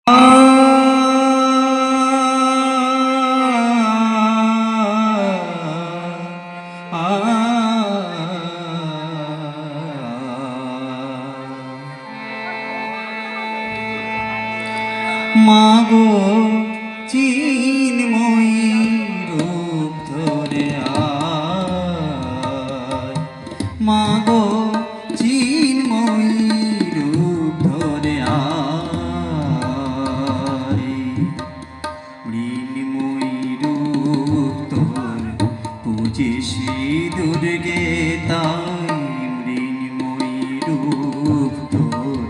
মাগো চিন্ময়ী রূপ ধরে আয়, মাগো চিন্ময়ী রূপ ধরে আয়। মৃন্ময়ী রূপ তোর পূজিসি দুর্গে তাই, মৃন্ময়ী রূপ তোর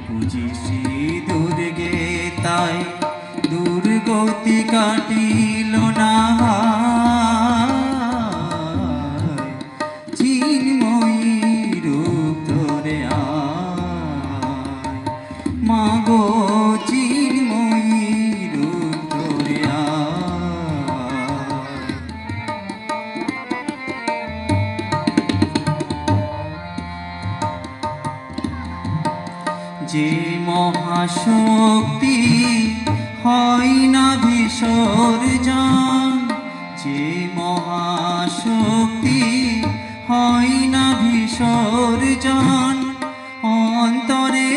পূজিসি দুর্গে তাই। দুর্গতি কাটিল না চিন্ময়ী রূপ ধরে আয়, মাগো চিন্ময়ী রূপ ধরে আয়। যে মহাশক্তি হয় না বিসর্জন, যে মহাশক্তি হয় না বিসর্জন, অন্তরে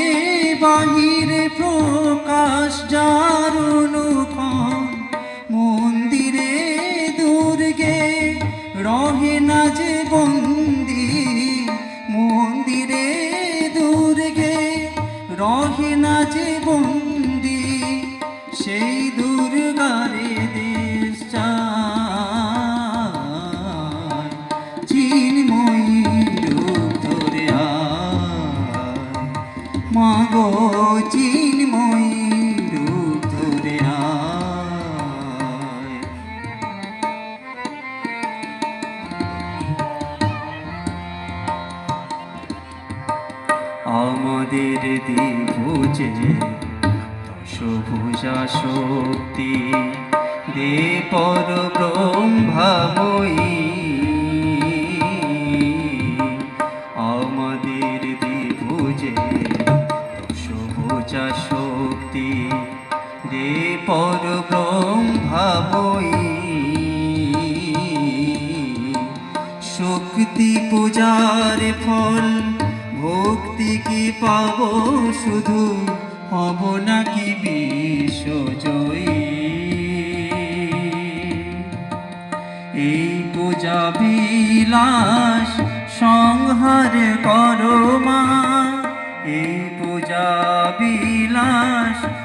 বাহিরে প্রকাশ যার অনুক্ষণ। মন্দিরে দুর্গে রহে না যে বন্দী, মন্দিরে দুর্গে রহে না যে বন্দী, সেই দুর্গারে দেশ চায়। চিন্ময়ী রূপ ধরে আয়, মাগো চিন্ময়ী রূপ ধরে আয়। আমাদের দিভুজে দশভুজা শক্তি, দে পর ব্রহ্মময়ী। আমাদের দিভুজে দশভুজা শক্তি, দে পর ব্রহ্মময়ী। শক্তি পূজার ফল ভক্তি কি পাব শুধু, হব নাকি বিশ্বজয়ী। এই পূজা বিলাস সংহার করো মা, এই পূজা